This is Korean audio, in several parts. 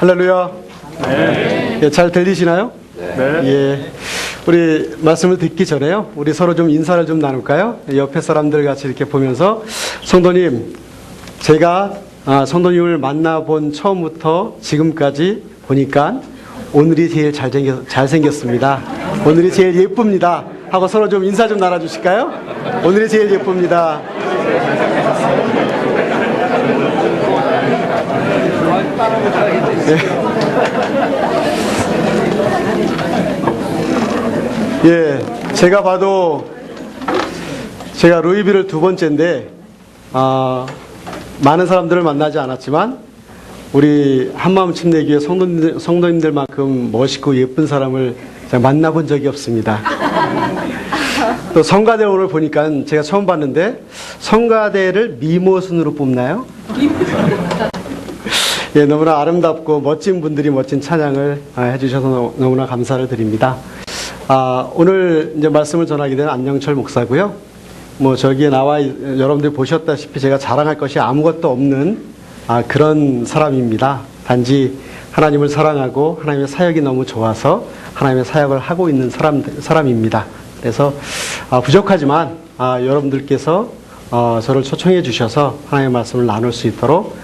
할렐루야. 네. 예, 잘 들리시나요? 네. 예. 우리 말씀을 듣기 전에요. 우리 서로 좀 인사를 좀 나눌까요? 옆에 사람들 같이 이렇게 보면서 성도님, 제가 성도님을 만나본 처음부터 지금까지 보니까 오늘이 제일 잘생겼습니다. 오늘이 제일 예쁩니다. 하고 서로 좀 인사 좀 나눠주실까요? 오늘이 제일 예쁩니다. 예, 제가 봐도 제가 루이비를 두 번째인데 많은 사람들을 만나지 않았지만 우리 한마음 침례교회 성도님들만큼 멋있고 예쁜 사람을 제가 만나본 적이 없습니다. 또 성가대 오늘 보니까 제가 처음 봤는데 성가대를 미모순으로 뽑나요? 예, 너무나 아름답고 멋진 분들이 멋진 찬양을 해주셔서 너무나 감사를 드립니다. 오늘 이제 말씀을 전하게 된 안영철 목사고요. 뭐 저기에 나와 여러분들 보셨다시피 제가 자랑할 것이 아무것도 없는 그런 사람입니다. 단지 하나님을 사랑하고 하나님의 사역이 너무 좋아서 하나님의 사역을 하고 있는 사람입니다. 그래서 부족하지만 여러분들께서 저를 초청해 주셔서 하나님의 말씀을 나눌 수 있도록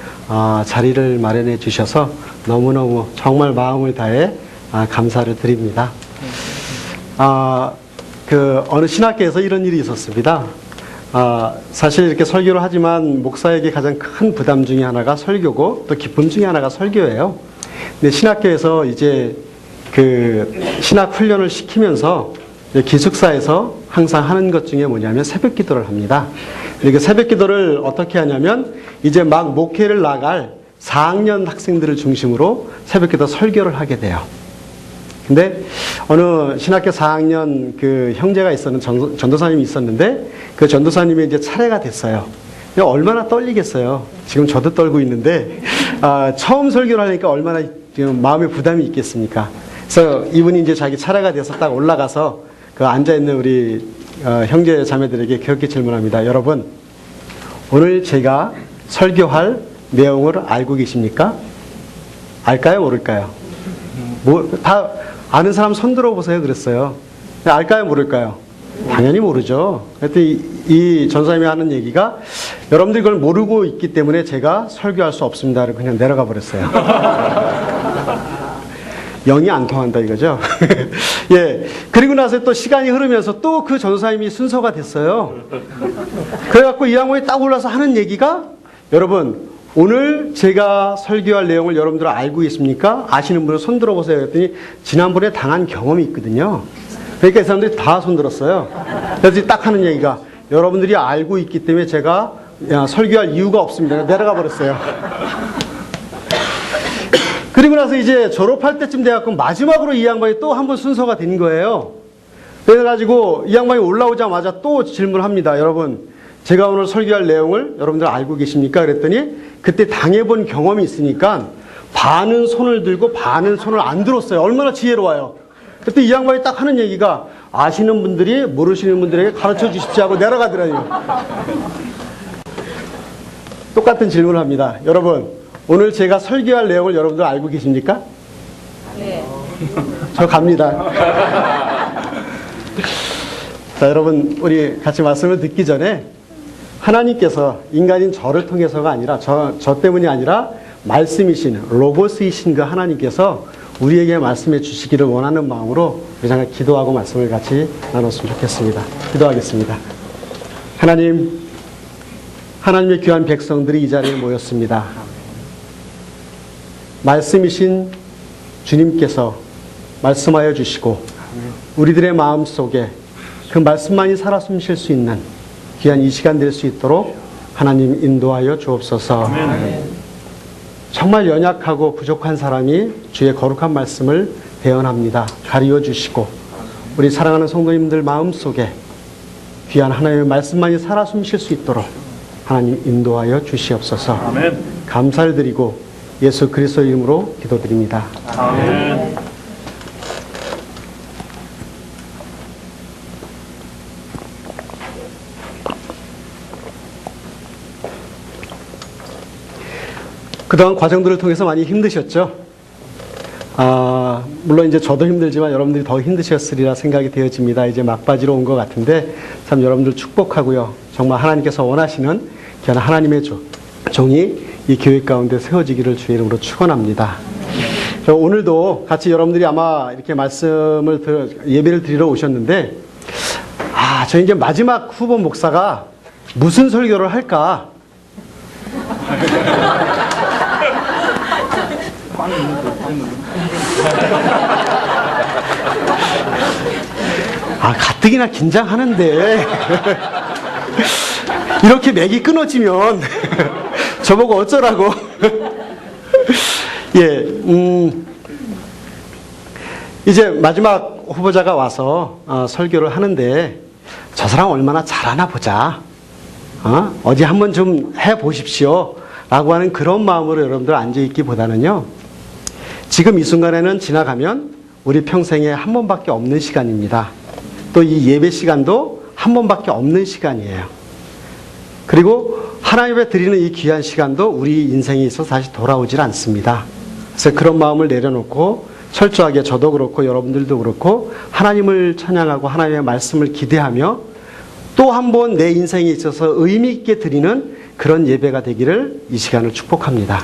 자리를 마련해 주셔서 너무너무 정말 마음을 다해 감사를 드립니다. 어느 신학교에서 이런 일이 있었습니다. 사실 이렇게 설교를 하지만 목사에게 가장 큰 부담 중에 하나가 설교고 또 기쁨 중에 하나가 설교예요. 근데 신학교에서 이제 그 신학 훈련을 시키면서 기숙사에서 항상 하는 것 중에 뭐냐면 새벽 기도를 합니다. 그 새벽 기도를 어떻게 하냐면 이제 막 목회를 나갈 4학년 학생들을 중심으로 새벽 기도 설교를 하게 돼요. 근데 어느 신학교 4학년 그 형제가 전도사님이 있었는데 그 전도사님이 이제 차례가 됐어요. 얼마나 떨리겠어요. 지금 저도 떨고 있는데 처음 설교를 하니까 얼마나 지금 마음에 부담이 있겠습니까? 그래서 이분이 이제 자기 차례가 돼서 딱 올라가서 그 앉아있는 우리 형제 자매들에게 그렇게 질문합니다. 여러분, 오늘 제가 설교할 내용을 알고 계십니까? 알까요? 모를까요? 다 아는 사람 손 들어보세요. 그랬어요. 알까요? 모를까요? 당연히 모르죠. 그랬더니 이 전사님이 하는 얘기가 여러분들이 그걸 모르고 있기 때문에 제가 설교할 수 없습니다를 그냥 내려가 버렸어요. 영이 안 통한다 이거죠. 예. 그리고 나서 또 시간이 흐르면서 또 그 전사님이 순서가 됐어요. 그래갖고 이 양반이 딱 올라서 하는 얘기가 여러분, 오늘 제가 설교할 내용을 여러분들 알고 있습니까? 아시는 분은 손 들어보세요. 그랬더니 지난번에 당한 경험이 있거든요. 그러니까 이 사람들이 다 손 들었어요. 그래서 딱 하는 얘기가 여러분들이 알고 있기 때문에 제가 설교할 이유가 없습니다. 내려가 버렸어요. 그리고 나서 이제 졸업할 때쯤 돼갖고 마지막으로 이 양반이 또 한 번 순서가 된 거예요. 그래가지고 이 양반이 올라오자마자 또 질문합니다. 여러분, 제가 오늘 설교할 내용을 여러분들 알고 계십니까? 그랬더니 그때 당해본 경험이 있으니까 반은 손을 들고 반은 손을 안 들었어요. 얼마나 지혜로워요. 그때 이 양반이 딱 하는 얘기가 아시는 분들이 모르시는 분들에게 가르쳐 주십시오 하고 내려가더라고요. 똑같은 질문을 합니다. 여러분, 오늘 제가 설교할 내용을 여러분들 알고 계십니까? 네. 저 갑니다. 자, 여러분, 우리 같이 말씀을 듣기 전에 하나님께서 인간인 저를 통해서가 아니라 저 때문이 아니라 말씀이신 로고스이신 그 하나님께서 우리에게 말씀해 주시기를 원하는 마음으로 우리 잠깐 기도하고 말씀을 같이 나눴으면 좋겠습니다. 기도하겠습니다. 하나님의 귀한 백성들이 이 자리에 모였습니다. 말씀이신 주님께서 말씀하여 주시고 우리들의 마음 속에 그 말씀만이 살아 숨쉴 수 있는 귀한 이 시간 될 수 있도록 하나님 인도하여 주옵소서. 아멘. 정말 연약하고 부족한 사람이 주의 거룩한 말씀을 대언합니다. 가르쳐 주시고 우리 사랑하는 성도님들 마음 속에 귀한 하나님의 말씀만이 살아 숨쉴 수 있도록 하나님 인도하여 주시옵소서. 아멘. 감사를 드리고 예수 그리스도 이름으로 기도드립니다. 아멘. 그동안 과정들을 통해서 많이 힘드셨죠? 물론 이제 저도 힘들지만 여러분들이 더 힘드셨으리라 생각이 되어집니다. 이제 막바지로 온 것 같은데 참 여러분들 축복하고요. 정말 하나님께서 원하시는 귀한 하나님의 종이 이 교회 가운데 세워지기를 주의 이름으로 축원합니다. 오늘도 같이 여러분들이 아마 이렇게 예배를 드리러 오셨는데, 저 이제 마지막 후보 목사가 무슨 설교를 할까? 가뜩이나 긴장하는데 이렇게 맥이 끊어지면 저보고 어쩌라고. 이제 마지막 후보자가 와서 설교를 하는데 저 사람 얼마나 잘하나 보자. 어디 한번 좀 해보십시오. 라고 하는 그런 마음으로 여러분들 앉아있기보다는요, 지금 이 순간에는 지나가면 우리 평생에 한 번밖에 없는 시간입니다. 또 이 예배 시간도 한 번밖에 없는 시간이에요. 그리고 하나님 앞에 드리는 이 귀한 시간도 우리 인생에 있어서 다시 돌아오질 않습니다. 그래서 그런 마음을 내려놓고 철저하게 저도 그렇고 여러분들도 그렇고 하나님을 찬양하고 하나님의 말씀을 기대하며 또 한 번 내 인생에 있어서 의미 있게 드리는 그런 예배가 되기를 이 시간을 축복합니다.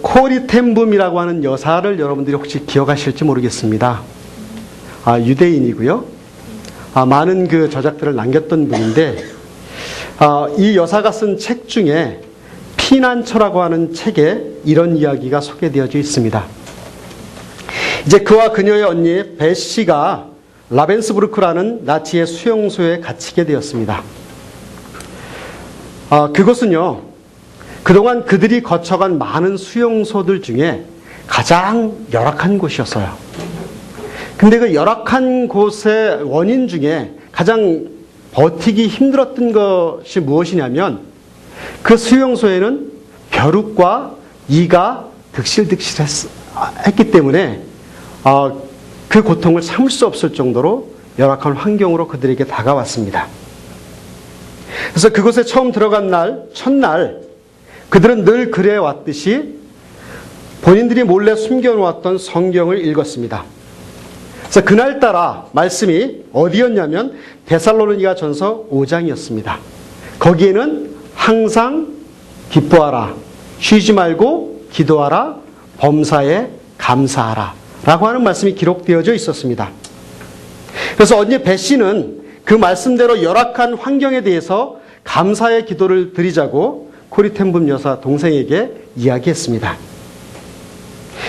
코리 텐붐이라고 하는 여사를 여러분들이 혹시 기억하실지 모르겠습니다. 유대인이고요. 많은 그 저작들을 남겼던 분인데, 이 여사가 쓴 책 중에 피난처라고 하는 책에 이런 이야기가 소개되어져 있습니다. 이제 그와 그녀의 언니 베시가 라벤스부르크라는 나치의 수용소에 갇히게 되었습니다. 그것은요, 그동안 그들이 거쳐간 많은 수용소들 중에 가장 열악한 곳이었어요. 근데 그 열악한 곳의 원인 중에 가장 버티기 힘들었던 것이 무엇이냐면, 그 수용소에는 벼룩과 이가 득실득실했기 때문에 그 고통을 참을 수 없을 정도로 열악한 환경으로 그들에게 다가왔습니다. 그래서 그곳에 처음 들어간 첫날 그들은 늘 그래왔듯이 본인들이 몰래 숨겨놓았던 성경을 읽었습니다. 그래서 그날따라 말씀이 어디였냐면 데살로니가 전서 5장이었습니다. 거기에는 항상 기뻐하라, 쉬지 말고 기도하라, 범사에 감사하라 라고 하는 말씀이 기록되어져 있었습니다. 그래서 언니 베시는 그 말씀대로 열악한 환경에 대해서 감사의 기도를 드리자고 코리 텐붐 여사 동생에게 이야기했습니다.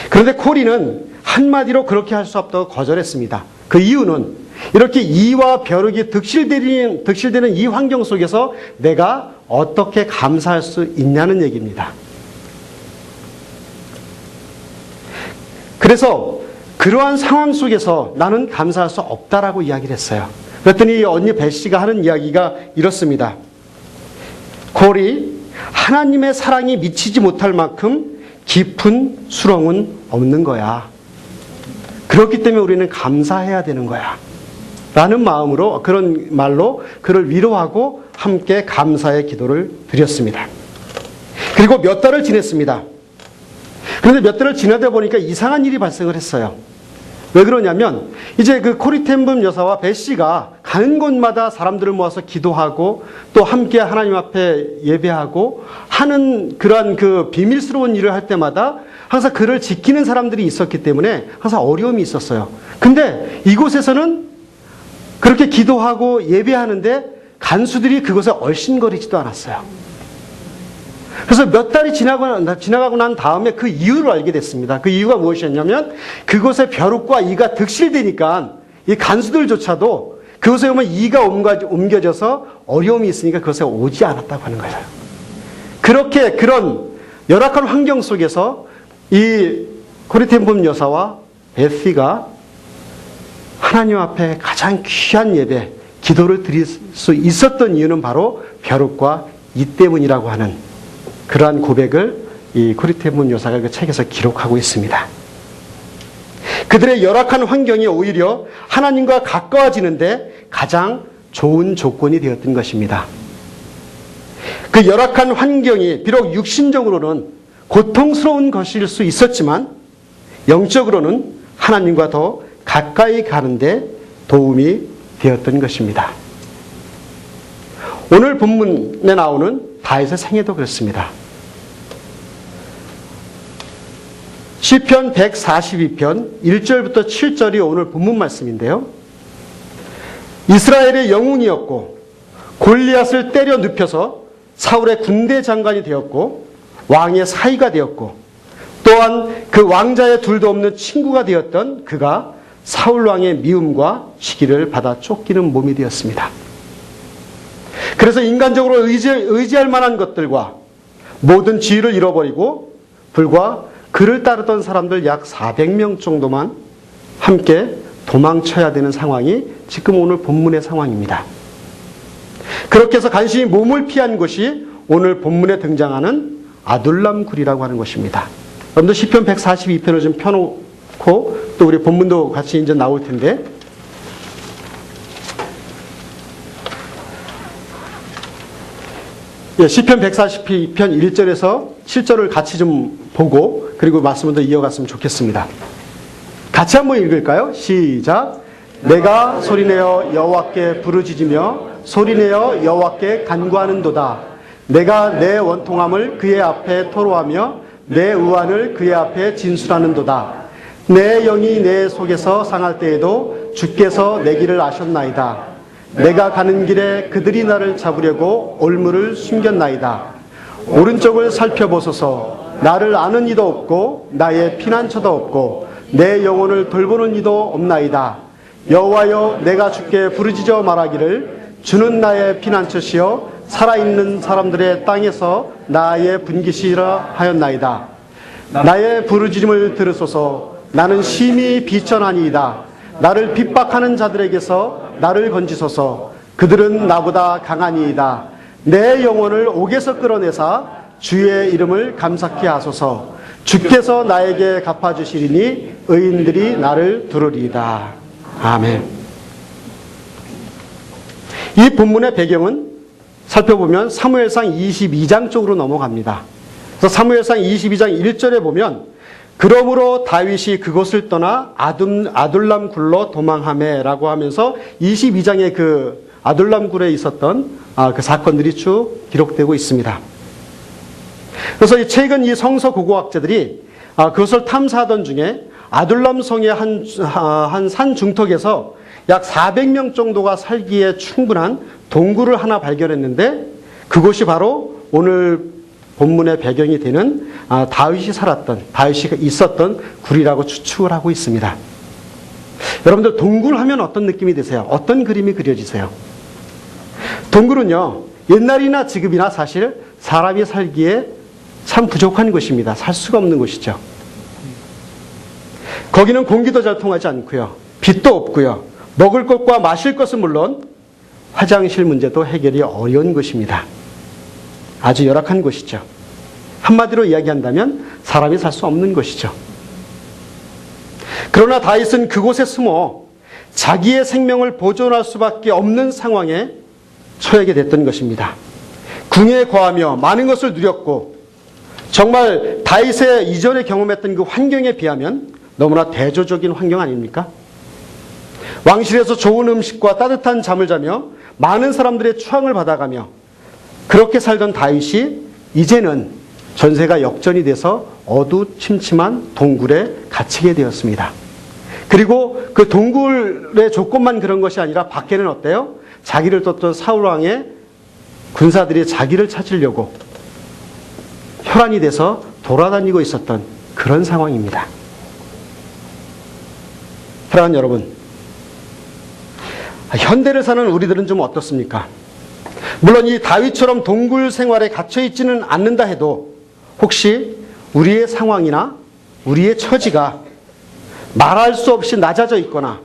그런데 코리는 한마디로 그렇게 할 수 없다고 거절했습니다. 그 이유는 이렇게 이와 벼룩이 득실되는 이 환경 속에서 내가 어떻게 감사할 수 있냐는 얘기입니다. 그래서 그러한 상황 속에서 나는 감사할 수 없다라고 이야기를 했어요. 그랬더니 언니 베시가 하는 이야기가 이렇습니다. 코리, 하나님의 사랑이 미치지 못할 만큼 깊은 수렁은 없는 거야. 그렇기 때문에 우리는 감사해야 되는 거야. 라는 마음으로, 그런 말로 그를 위로하고 함께 감사의 기도를 드렸습니다. 그리고 몇 달을 지냈습니다. 그런데 몇 달을 지내다 보니까 이상한 일이 발생을 했어요. 왜 그러냐면 이제 그 코리 텐붐 여사와 베시가 가는 곳마다 사람들을 모아서 기도하고 또 함께 하나님 앞에 예배하고 하는 그러한 그 비밀스러운 일을 할 때마다 항상 그를 지키는 사람들이 있었기 때문에 항상 어려움이 있었어요. 근데 이곳에서는 그렇게 기도하고 예배하는데 간수들이 그곳에 얼씬거리지도 않았어요. 그래서 몇 달이 지나가고 난 다음에 그 이유를 알게 됐습니다. 그 이유가 무엇이었냐면 그곳에 벼룩과 이가 득실되니까 이 간수들조차도 그곳에 오면 이가 옮겨져서 어려움이 있으니까 그곳에 오지 않았다고 하는 거예요. 그렇게 그런 열악한 환경 속에서 이 코리 텐붐 여사와 베시가 하나님 앞에 가장 귀한 예배, 기도를 드릴 수 있었던 이유는 바로 벼룩과 이 때문이라고 하는 그러한 고백을 이 코리 텐붐 여사가 그 책에서 기록하고 있습니다. 그들의 열악한 환경이 오히려 하나님과 가까워지는데 가장 좋은 조건이 되었던 것입니다. 그 열악한 환경이 비록 육신적으로는 고통스러운 것일 수 있었지만 영적으로는 하나님과 더 가까이 가는데 도움이 되었던 것입니다. 오늘 본문에 나오는 다윗의 생애도 그렇습니다. 시편 142편 1절부터 7절이 오늘 본문 말씀인데요. 이스라엘의 영웅이었고 골리앗을 때려 눕혀서 사울의 군대 장관이 되었고 왕의 사위가 되었고 또한 그 왕자의 둘도 없는 친구가 되었던 그가 사울 왕의 미움과 시기를 받아 쫓기는 몸이 되었습니다. 그래서 인간적으로 의지할 만한 것들과 모든 지위를 잃어버리고 불과 그를 따르던 사람들 약 400명 정도만 함께 도망쳐야 되는 상황이 지금 오늘 본문의 상황입니다. 그렇게 해서 간신히 몸을 피한 곳이 오늘 본문에 등장하는 아둘람 굴이라고 하는 것입니다. 여러분들 시편 142편을 좀 펴놓고 또 우리 본문도 같이 이제 나올 텐데 시편 142편 1절에서 7절을 같이 좀 보고 그리고 말씀을 더 이어갔으면 좋겠습니다. 같이 한번 읽을까요? 시작. 내가 소리내어 여호와께 부르짖으며 소리내어 여호와께 간구하는도다. 내가 내 원통함을 그의 앞에 토로하며 내 의안을 그의 앞에 진술하는도다. 내 영이 내 속에서 상할 때에도 주께서 내 길을 아셨나이다. 내가 가는 길에 그들이 나를 잡으려고 올무를 숨겼나이다. 오른쪽을 살펴보소서. 나를 아는 이도 없고 나의 피난처도 없고 내 영혼을 돌보는 이도 없나이다. 여호와여, 내가 주께 부르짖어 말하기를 주는 나의 피난처시여 살아있는 사람들의 땅에서 나의 분깃이라 하였나이다. 나의 부르짖음을 들으소서. 나는 심히 비천하니이다. 나를 핍박하는 자들에게서 나를 건지소서. 그들은 나보다 강하니이다. 내 영혼을 옥에서 끌어내사 주의 이름을 감사케 하소서. 주께서 나에게 갚아주시리니 의인들이 나를 두르리이다. 아멘. 이 본문의 배경은 살펴보면 사무엘상 22장 쪽으로 넘어갑니다. 그래서 사무엘상 22장 1절에 보면 그러므로 다윗이 그곳을 떠나 아둘람 굴로 도망하매라고 하면서 22장의 그 아둘람 굴에 있었던 그 사건들이 쭉 기록되고 있습니다. 그래서 최근 이 성서 고고학자들이 그것을 탐사하던 중에 아둘람 성의 한 산 중턱에서 약 400명 정도가 살기에 충분한 동굴을 하나 발견했는데 그곳이 바로 오늘 본문의 배경이 되는 다윗이 있었던 굴이라고 추측을 하고 있습니다. 여러분들 동굴 하면 어떤 느낌이 드세요? 어떤 그림이 그려지세요? 동굴은요, 옛날이나 지금이나 사실 사람이 살기에 참 부족한 곳입니다. 살 수가 없는 곳이죠. 거기는 공기도 잘 통하지 않고요. 빛도 없고요. 먹을 것과 마실 것은 물론 화장실 문제도 해결이 어려운 곳입니다. 아주 열악한 곳이죠. 한마디로 이야기한다면 사람이 살 수 없는 곳이죠. 그러나 다윗은 그곳에 숨어 자기의 생명을 보존할 수밖에 없는 상황에 처하게 됐던 것입니다. 궁에 거하며 많은 것을 누렸고 정말 다윗의 이전에 경험했던 그 환경에 비하면 너무나 대조적인 환경 아닙니까? 왕실에서 좋은 음식과 따뜻한 잠을 자며 많은 사람들의 추앙을 받아가며 그렇게 살던 다윗이 이제는 전세가 역전이 돼서 어두침침한 동굴에 갇히게 되었습니다. 그리고 그 동굴의 조건만 그런 것이 아니라 밖에는 어때요? 자기를 떴던 사울왕의 군사들이 자기를 찾으려고 혈안이 돼서 돌아다니고 있었던 그런 상황입니다. 사랑하는 여러분, 현대를 사는 우리들은 좀 어떻습니까? 물론 이 다윗처럼 동굴 생활에 갇혀있지는 않는다 해도 혹시 우리의 상황이나 우리의 처지가 말할 수 없이 낮아져 있거나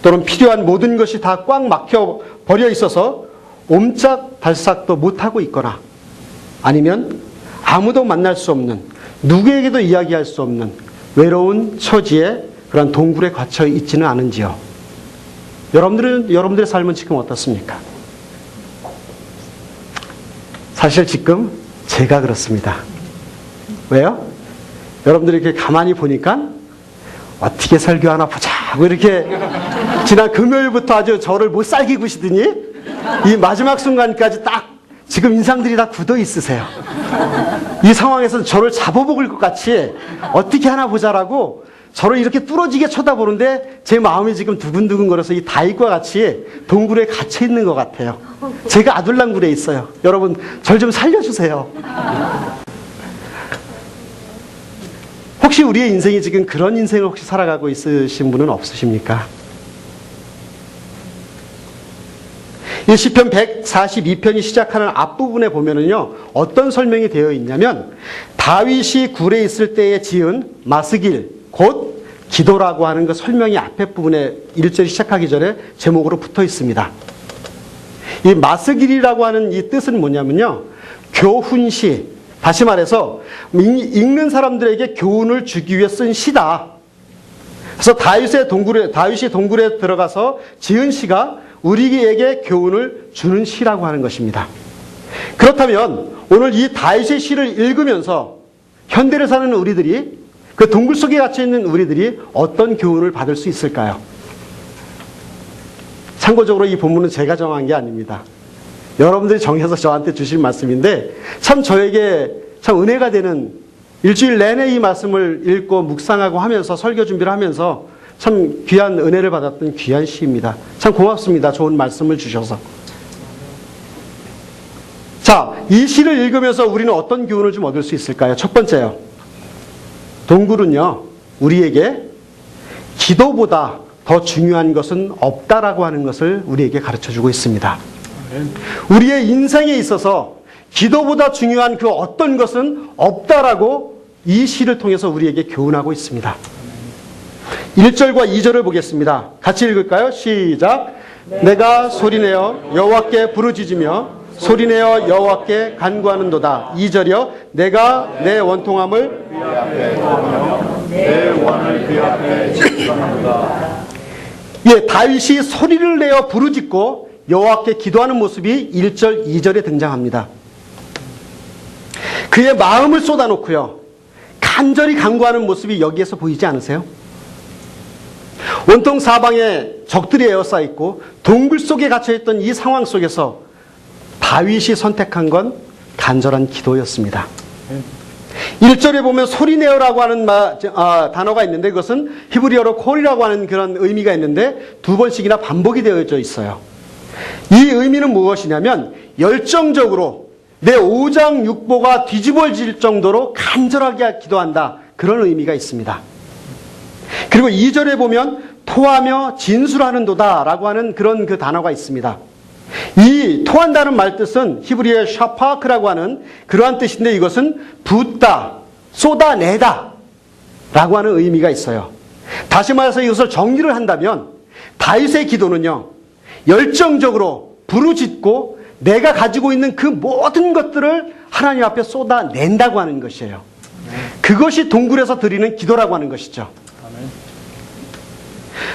또는 필요한 모든 것이 다 꽉 막혀 버려 있어서 옴짝달싹도 못하고 있거나 아니면 아무도 만날 수 없는 누구에게도 이야기할 수 없는 외로운 처지에 그런 동굴에 갇혀 있지는 않은지요? 여러분들의 삶은 지금 어떻습니까? 사실 지금 제가 그렇습니다. 왜요? 여러분들이 이렇게 가만히 보니까 어떻게 설교하나 보자고 이렇게 지난 금요일부터 아주 저를 못 살게 구시더니 이 마지막 순간까지 딱 지금 인상들이 다 굳어 있으세요. 이 상황에서 저를 잡아먹을 것 같이 어떻게 하나 보자라고 저를 이렇게 뚫어지게 쳐다보는데 제 마음이 지금 두근두근 거려서 이 다윗과 같이 동굴에 갇혀 있는 것 같아요. 제가 아둘랑굴에 있어요. 여러분, 절 좀 살려주세요. 혹시 우리의 인생이 지금 그런 인생을 혹시 살아가고 있으신 분은 없으십니까? 이 시편 142편이 시작하는 앞부분에 보면은요, 어떤 설명이 되어 있냐면, 다윗이 굴에 있을 때에 지은 마스길, 곧 기도라고 하는 그 설명이 앞에 부분에 1절이 시작하기 전에 제목으로 붙어 있습니다. 이 마스길이라고 하는 이 뜻은 뭐냐면요, 교훈시, 다시 말해서 읽는 사람들에게 교훈을 주기 위해 쓴 시다. 그래서 다윗이 동굴에 들어가서 지은 시가 우리에게 교훈을 주는 시라고 하는 것입니다. 그렇다면 오늘 이 다윗의 시를 읽으면서 현대를 사는 우리들이, 그 동굴 속에 갇혀 있는 우리들이 어떤 교훈을 받을 수 있을까요? 참고적으로 이 본문은 제가 정한 게 아닙니다. 여러분들이 정해서 저한테 주실 말씀인데 참 저에게 참 은혜가 되는, 일주일 내내 이 말씀을 읽고 묵상하고 하면서 설교 준비를 하면서 참 귀한 은혜를 받았던 귀한 시입니다. 참 고맙습니다. 좋은 말씀을 주셔서. 자, 이 시를 읽으면서 우리는 어떤 교훈을 좀 얻을 수 있을까요? 첫 번째요. 동굴은요, 우리에게 기도보다 더 중요한 것은 없다라고 하는 것을 우리에게 가르쳐주고 있습니다. 우리의 인생에 있어서 기도보다 중요한 그 어떤 것은 없다라고 이 시를 통해서 우리에게 교훈하고 있습니다. 1절과 2절을 보겠습니다. 같이 읽을까요? 시작. 내가 소리내어 여호와께 부르짖으며 소리내어 여호와께 간구하는도다. 2절이요. 내가 내 원통함을 그 앞에 두며 내 원을 그 앞에 집중하노다. 예, 다윗이 소리를 내어 부르짖고 여호와께 기도하는 모습이 1절, 2절에 등장합니다. 그의 마음을 쏟아놓고요, 간절히 간구하는 모습이 여기에서 보이지 않으세요? 온통 사방에 적들이 에워싸 있고 동굴 속에 갇혀있던 이 상황 속에서 다윗이 선택한 건 간절한 기도였습니다. 1절에 보면 소리내어라고 하는 단어가 있는데 그것은 히브리어로 콜이라고 하는 그런 의미가 있는데 두 번씩이나 반복이 되어져 있어요. 이 의미는 무엇이냐면 열정적으로 내 오장육부가 뒤집어질 정도로 간절하게 기도한다, 그런 의미가 있습니다. 그리고 2절에 보면 토하며 진술하는도다 라고 하는 그런 그 단어가 있습니다. 이 토한다는 말뜻은 히브리어의 샤파크라고 하는 그러한 뜻인데 이것은 붓다, 쏟아내다 라고 하는 의미가 있어요. 다시 말해서 이것을 정리를 한다면 다윗의 기도는요, 열정적으로 부르짖고 내가 가지고 있는 그 모든 것들을 하나님 앞에 쏟아낸다고 하는 것이에요. 그것이 동굴에서 드리는 기도라고 하는 것이죠.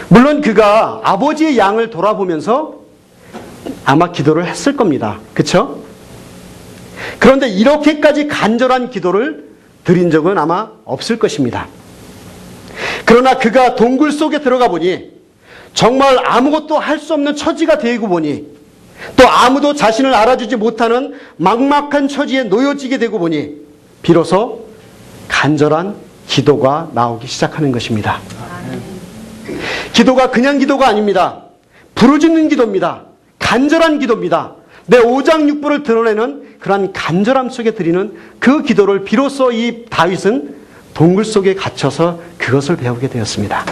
물론 그가 아버지의 양을 돌아보면서 아마 기도를 했을 겁니다. 그렇죠? 그런데 이렇게까지 간절한 기도를 드린 적은 아마 없을 것입니다. 그러나 그가 동굴 속에 들어가 보니 정말 아무것도 할 수 없는 처지가 되고 보니 또 아무도 자신을 알아주지 못하는 막막한 처지에 놓여지게 되고 보니 비로소 간절한 기도가 나오기 시작하는 것입니다. 기도가 그냥 기도가 아닙니다. 부르짖는 기도입니다. 간절한 기도입니다. 내 오장육부를 드러내는 그러한 간절함 속에 드리는 그 기도를 비로소 이 다윗은 동굴 속에 갇혀서 그것을 배우게 되었습니다.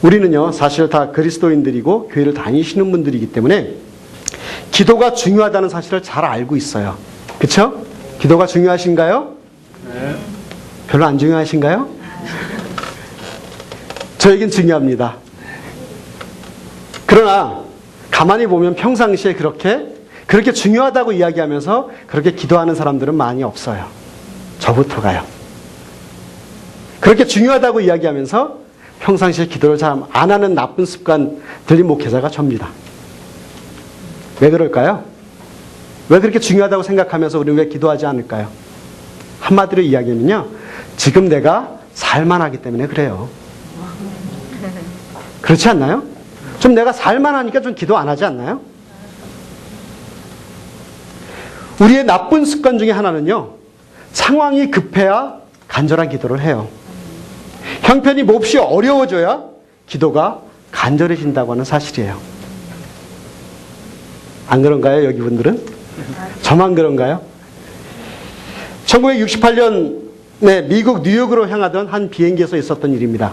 우리는요, 사실 다 그리스도인들이고 교회를 다니시는 분들이기 때문에 기도가 중요하다는 사실을 잘 알고 있어요. 그렇죠? 기도가 중요하신가요? 네. 별로 안 중요하신가요? 저에겐 중요합니다. 그러나 가만히 보면 평상시에 그렇게 중요하다고 이야기하면서 그렇게 기도하는 사람들은 많이 없어요. 저부터가요. 그렇게 중요하다고 이야기하면서 평상시에 기도를 잘 안 하는 나쁜 습관 들린 목회자가 접니다. 왜 그럴까요? 왜 그렇게 중요하다고 생각하면서 우리는 왜 기도하지 않을까요? 한마디로 이야기하면요, 지금 내가 살만하기 때문에 그래요. 그렇지 않나요? 좀 내가 살만하니까 좀 기도 안 하지 않나요? 우리의 나쁜 습관 중에 하나는요, 상황이 급해야 간절한 기도를 해요. 형편이 몹시 어려워져야 기도가 간절해진다고 하는 사실이에요. 안 그런가요, 여기 분들은? 저만 그런가요? 1968년에 미국 뉴욕으로 향하던 한 비행기에서 있었던 일입니다.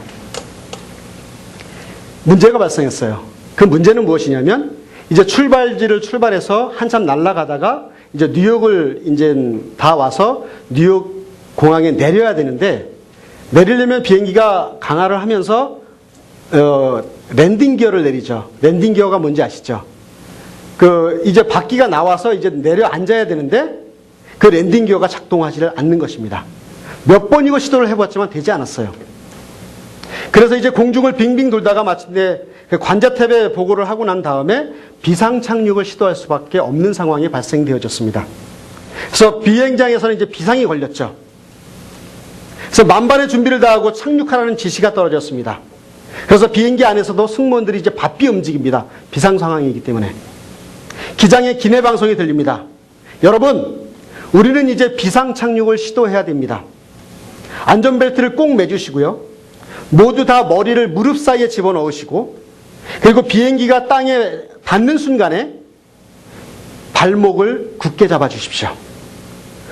문제가 발생했어요. 그 문제는 무엇이냐면, 이제 출발지를 출발해서 한참 날아가다가 이제 뉴욕을 이제 다 와서 뉴욕 공항에 내려야 되는데, 내리려면 비행기가 강하를 하면서 랜딩 기어를 내리죠. 랜딩 기어가 뭔지 아시죠? 이제 바퀴가 나와서 이제 내려 앉아야 되는데 그 랜딩 기어가 작동하지 않는 것입니다. 몇 번이고 시도를 해봤지만 되지 않았어요. 그래서 이제 공중을 빙빙 돌다가 마침내 관자탑에 보고를 하고 난 다음에 비상 착륙을 시도할 수밖에 없는 상황이 발생되어졌습니다. 그래서 비행장에서는 이제 비상이 걸렸죠. 그래서 만반의 준비를 다하고 착륙하라는 지시가 떨어졌습니다. 그래서 비행기 안에서도 승무원들이 이제 바삐 움직입니다. 비상 상황이기 때문에. 기장의 기내 방송이 들립니다. 여러분, 우리는 이제 비상 착륙을 시도해야 됩니다. 안전벨트를 꼭 매주시고요. 모두 다 머리를 무릎 사이에 집어넣으시고, 그리고 비행기가 땅에 닿는 순간에 발목을 굳게 잡아주십시오.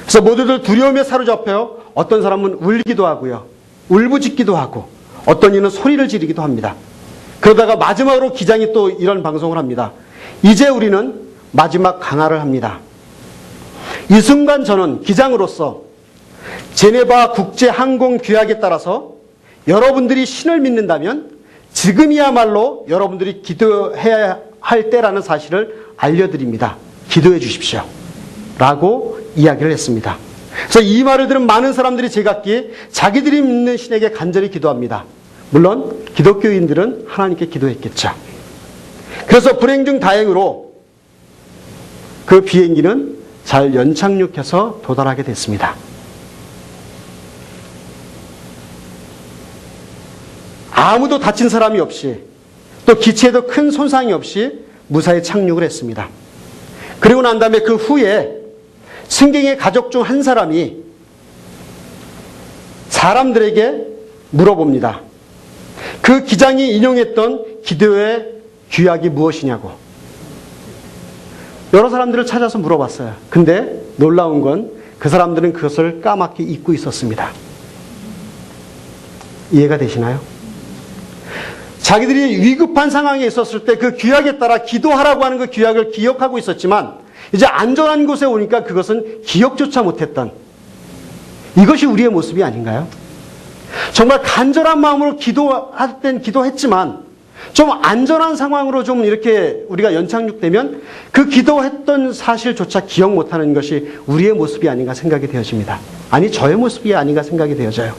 그래서 모두들 두려움에 사로잡혀요. 어떤 사람은 울기도 하고요. 울부짖기도 하고, 어떤 이는 소리를 지르기도 합니다. 그러다가 마지막으로 기장이 또 이런 방송을 합니다. 이제 우리는 마지막 강화를 합니다. 이 순간 저는 기장으로서 제네바 국제항공규약에 따라서 여러분들이 신을 믿는다면 지금이야말로 여러분들이 기도해야 할 때라는 사실을 알려드립니다. 기도해 주십시오. 라고 이야기를 했습니다. 그래서 이 말을 들은 많은 사람들이 제각기 자기들이 믿는 신에게 간절히 기도합니다. 물론 기독교인들은 하나님께 기도했겠죠. 그래서 불행 중 다행으로 그 비행기는 잘 연착륙해서 도달하게 됐습니다. 아무도 다친 사람이 없이, 또 기체에도 큰 손상이 없이 무사히 착륙을 했습니다. 그리고 난 다음에 그 후에 승객의 가족 중 한 사람이 사람들에게 물어봅니다. 그 기장이 인용했던 기도의 규약이 무엇이냐고. 여러 사람들을 찾아서 물어봤어요. 근데 놀라운 건 그 사람들은 그것을 까맣게 잊고 있었습니다. 이해가 되시나요? 자기들이 위급한 상황에 있었을 때 그 규약에 따라 기도하라고 하는 그 규약을 기억하고 있었지만 이제 안전한 곳에 오니까 그것은 기억조차 못했던, 이것이 우리의 모습이 아닌가요? 정말 간절한 마음으로 기도할 땐 기도했지만 좀 안전한 상황으로 좀 이렇게 우리가 연착륙되면 그 기도했던 사실조차 기억 못하는 것이 우리의 모습이 아닌가 생각이 되어집니다. 아니, 저의 모습이 아닌가 생각이 되어져요.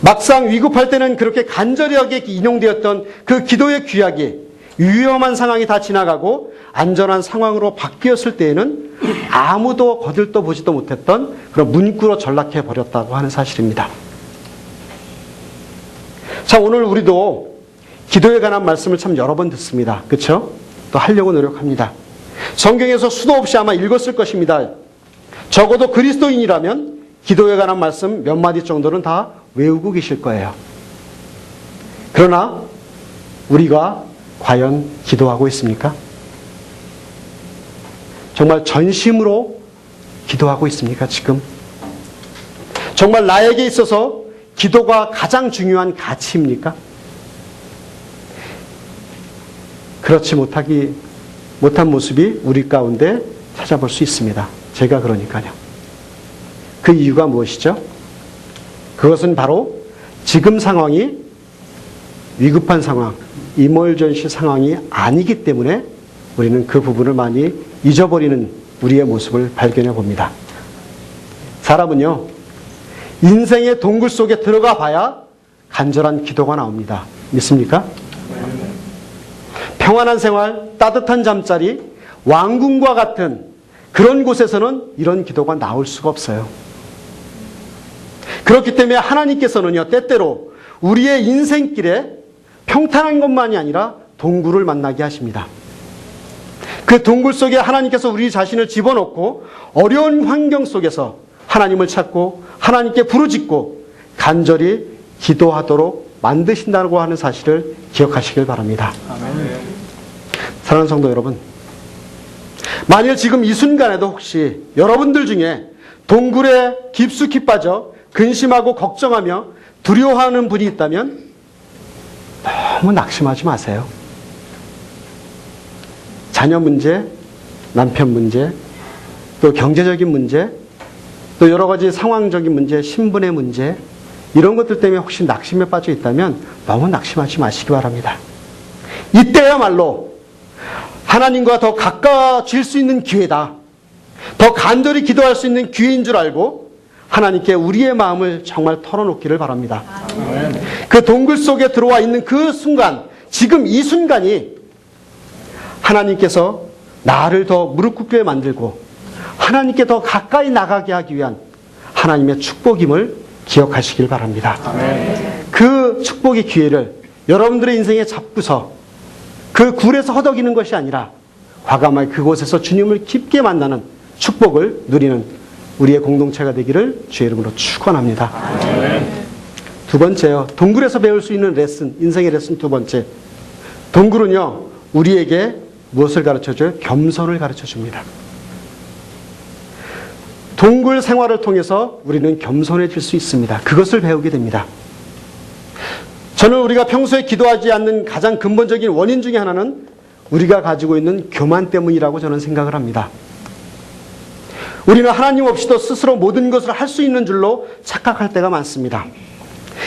막상 위급할 때는 그렇게 간절하게 인용되었던 그 기도의 규약이 위험한 상황이 다 지나가고 안전한 상황으로 바뀌었을 때에는 아무도 거들떠 보지도 못했던 그런 문구로 전락해 버렸다고 하는 사실입니다. 자, 오늘 우리도 기도에 관한 말씀을 참 여러 번 듣습니다. 그렇죠? 또 하려고 노력합니다. 성경에서 수도 없이 아마 읽었을 것입니다. 적어도 그리스도인이라면 기도에 관한 말씀 몇 마디 정도는 다 외우고 계실 거예요. 그러나 우리가 과연 기도하고 있습니까? 정말 전심으로 기도하고 있습니까, 지금? 정말 나에게 있어서 기도가 가장 중요한 가치입니까? 그렇지 못한 모습이 우리 가운데 찾아볼 수 있습니다. 제가 그러니까요. 그 이유가 무엇이죠? 그것은 바로 지금 상황이 위급한 상황, 이멀전시 상황이 아니기 때문에 우리는 그 부분을 많이 잊어버리는 우리의 모습을 발견해 봅니다. 사람은요, 인생의 동굴 속에 들어가 봐야 간절한 기도가 나옵니다. 믿습니까? 평안한 생활, 따뜻한 잠자리, 왕궁과 같은 그런 곳에서는 이런 기도가 나올 수가 없어요. 그렇기 때문에 하나님께서는요, 때때로 우리의 인생길에 평탄한 것만이 아니라 동굴을 만나게 하십니다. 그 동굴 속에 하나님께서 우리 자신을 집어넣고 어려운 환경 속에서 하나님을 찾고 하나님께 부르짖고 간절히 기도하도록 만드신다고 하는 사실을 기억하시길 바랍니다. 아멘. 사랑하는 성도 여러분, 만일 지금 이 순간에도 혹시 여러분들 중에 동굴에 깊숙이 빠져 근심하고 걱정하며 두려워하는 분이 있다면 너무 낙심하지 마세요. 자녀 문제, 남편 문제, 또 경제적인 문제, 또 여러 가지 상황적인 문제, 신분의 문제, 이런 것들 때문에 혹시 낙심에 빠져 있다면 너무 낙심하지 마시기 바랍니다. 이때야말로 하나님과 더 가까워질 수 있는 기회다. 더 간절히 기도할 수 있는 기회인 줄 알고 하나님께 우리의 마음을 정말 털어놓기를 바랍니다. 아멘. 그 동굴 속에 들어와 있는 그 순간, 지금 이 순간이 하나님께서 나를 더 무릎 꿇게 만들고 하나님께 더 가까이 나가게 하기 위한 하나님의 축복임을 기억하시길 바랍니다. 아멘. 그 축복의 기회를 여러분들의 인생에 잡고서 그 굴에서 허덕이는 것이 아니라 과감하게 그곳에서 주님을 깊게 만나는 축복을 누리는 우리의 공동체가 되기를 주의 이름으로 축원합니다. 아멘. 두 번째요. 동굴에서 배울 수 있는 레슨, 인생의 레슨 두 번째. 동굴은요, 우리에게 무엇을 가르쳐줘요? 겸손을 가르쳐줍니다. 동굴 생활을 통해서 우리는 겸손해질 수 있습니다. 그것을 배우게 됩니다. 저는 우리가 평소에 기도하지 않는 가장 근본적인 원인 중에 하나는 우리가 가지고 있는 교만 때문이라고 저는 생각을 합니다. 우리는 하나님 없이도 스스로 모든 것을 할 수 있는 줄로 착각할 때가 많습니다.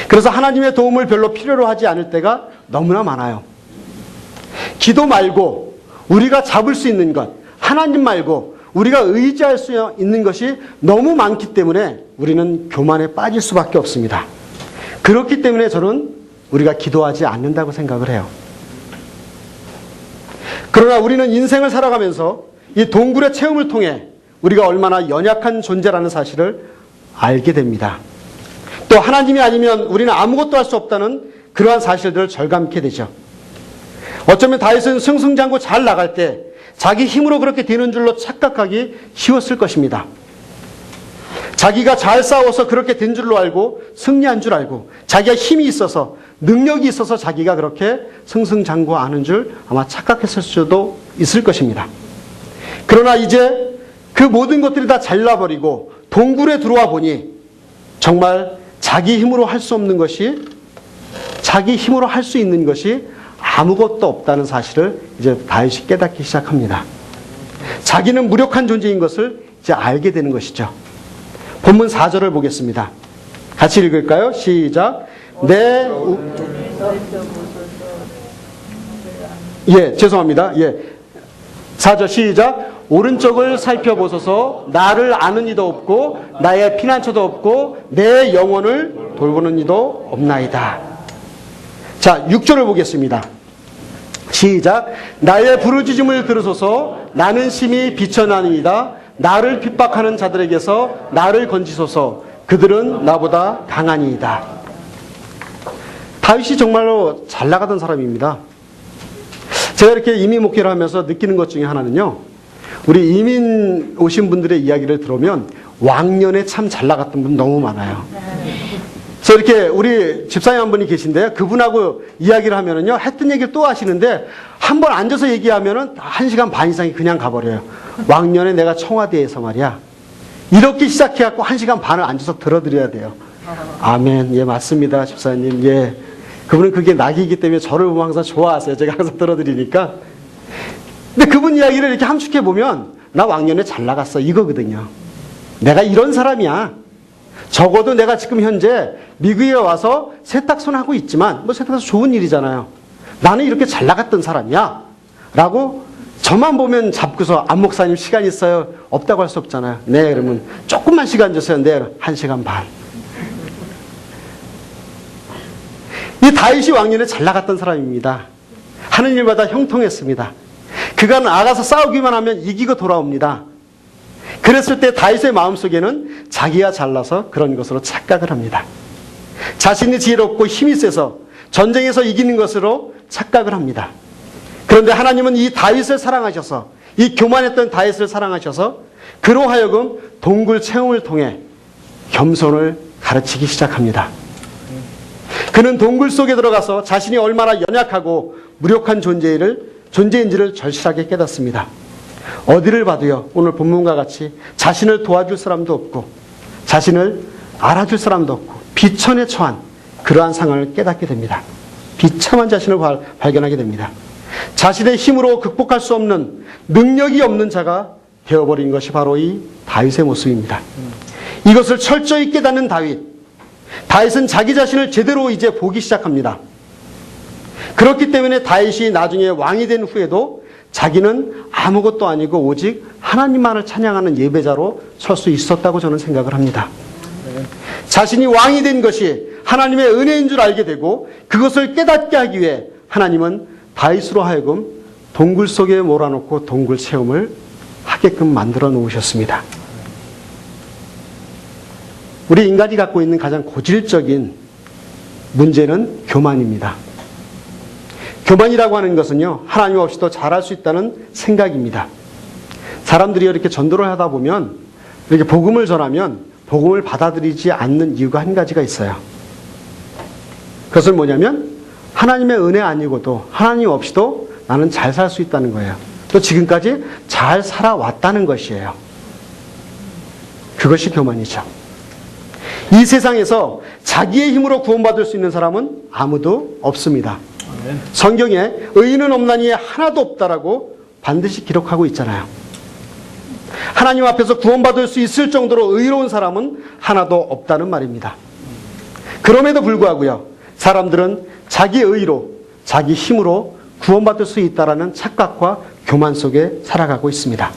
그래서 하나님의 도움을 별로 필요로 하지 않을 때가 너무나 많아요. 기도 말고 우리가 잡을 수 있는 것, 하나님 말고 우리가 의지할 수 있는 것이 너무 많기 때문에 우리는 교만에 빠질 수밖에 없습니다. 그렇기 때문에 저는 우리가 기도하지 않는다고 생각을 해요. 그러나 우리는 인생을 살아가면서 이 동굴의 체험을 통해 우리가 얼마나 연약한 존재라는 사실을 알게 됩니다. 또 하나님이 아니면 우리는 아무것도 할 수 없다는 그러한 사실들을 절감케 되죠. 어쩌면 다윗은 승승장구 잘 나갈 때 자기 힘으로 그렇게 되는 줄로 착각하기 쉬웠을 것입니다. 자기가 잘 싸워서 그렇게 된 줄로 알고 승리한 줄 알고 자기가 힘이 있어서 능력이 있어서 자기가 그렇게 승승장구하는 줄 아마 착각했을 수도 있을 것입니다. 그러나 이제 그 모든 것들이 다 잘라버리고 동굴에 들어와 보니 정말 자기 힘으로 할 수 없는 것이, 자기 힘으로 할 수 있는 것이 아무것도 없다는 사실을 이제 다윗이 깨닫기 시작합니다. 자기는 무력한 존재인 것을 이제 알게 되는 것이죠. 본문 4절을 보겠습니다. 같이 읽을까요? 시작. 죄송합니다. 4절 시작. 오른쪽을 살펴보소서. 나를 아는 이도 없고 나의 피난처도 없고 내 영혼을 돌보는 이도 없나이다. 자, 6절을 보겠습니다. 시작. 나의 부르짖음을 들으소서. 나는 심히 비천하니이다. 나를 핍박하는 자들에게서 나를 건지소서. 그들은 나보다 강하니이다. 다윗이 정말로 잘 나가던 사람입니다. 제가 이렇게 이민 목회를 하면서 느끼는 것 중에 하나는요, 우리 이민 오신 분들의 이야기를 들으면 왕년에 참 잘 나갔던 분 너무 많아요. 그래서 이렇게 우리 집사님 한 분이 계신데요, 그분하고 이야기를 하면은요, 했던 얘기를 또 하시는데 한 번 앉아서 얘기하면은 1시간 반 이상이 그냥 가버려요. 왕년에 내가 청와대에서 말이야, 이렇게 시작해갖고 1시간 반을 앉아서 들어드려야 돼요. 아멘. 예, 맞습니다, 집사님. 예. 그분은 그게 낙이기 때문에 저를 보면 항상 좋아하세요. 제가 항상 들어드리니까. 근데 그분 이야기를 이렇게 함축해 보면 나 왕년에 잘 나갔어, 이거거든요. 내가 이런 사람이야. 적어도 내가 지금 현재 미국에 와서 세탁소는 하고 있지만 뭐 세탁소 좋은 일이잖아요. 나는 이렇게 잘 나갔던 사람이야 라고 저만 보면 잡고서 안 목사님 시간 있어요? 없다고 할 수 없잖아요. 네, 그러면 조금만 시간 주세요. 네, 1시간 반. 이 다윗이 왕년에 잘 나갔던 사람입니다. 하는 일마다 형통했습니다. 그가 나가서 싸우기만 하면 이기고 돌아옵니다. 그랬을 때 다윗의 마음속에는 자기가 잘나서 그런 것으로 착각을 합니다. 자신이 지혜롭고 힘이 세서 전쟁에서 이기는 것으로 착각을 합니다. 그런데 하나님은 이 다윗을 사랑하셔서, 이 교만했던 다윗을 사랑하셔서 그로 하여금 동굴 체험을 통해 겸손을 가르치기 시작합니다. 그는 동굴 속에 들어가서 자신이 얼마나 연약하고 무력한 존재인지를 절실하게 깨닫습니다. 어디를 봐도요, 오늘 본문과 같이 자신을 도와줄 사람도 없고 자신을 알아줄 사람도 없고 비천에 처한 그러한 상황을 깨닫게 됩니다. 비참한 자신을 발견하게 됩니다. 자신의 힘으로 극복할 수 없는, 능력이 없는 자가 되어버린 것이 바로 이 다윗의 모습입니다. 이것을 철저히 깨닫는 다윗은 자기 자신을 제대로 이제 보기 시작합니다. 그렇기 때문에 다윗이 나중에 왕이 된 후에도 자기는 아무것도 아니고 오직 하나님만을 찬양하는 예배자로 설 수 있었다고 저는 생각을 합니다. 자신이 왕이 된 것이 하나님의 은혜인 줄 알게 되고 그것을 깨닫게 하기 위해 하나님은 다윗으로 하여금 동굴 속에 몰아넣고 동굴 체험을 하게끔 만들어 놓으셨습니다. 우리 인간이 갖고 있는 가장 고질적인 문제는 교만입니다. 교만이라고 하는 것은요, 하나님 없이도 잘할 수 있다는 생각입니다. 사람들이 이렇게 전도를 하다 보면, 이렇게 복음을 전하면 복음을 받아들이지 않는 이유가 한 가지가 있어요. 그것은 뭐냐면 하나님의 은혜 아니고도, 하나님 없이도 나는 잘 살 수 있다는 거예요. 또 지금까지 잘 살아왔다는 것이에요. 그것이 교만이죠. 이 세상에서 자기의 힘으로 구원받을 수 있는 사람은 아무도 없습니다. 성경에 의인은 없나니 하나도 없다라고 반드시 기록하고 있잖아요. 하나님 앞에서 구원받을 수 있을 정도로 의로운 사람은 하나도 없다는 말입니다. 그럼에도 불구하고요, 사람들은 자기 의로, 자기 힘으로 구원받을 수 있다라는 착각과 교만 속에 살아가고 있습니다.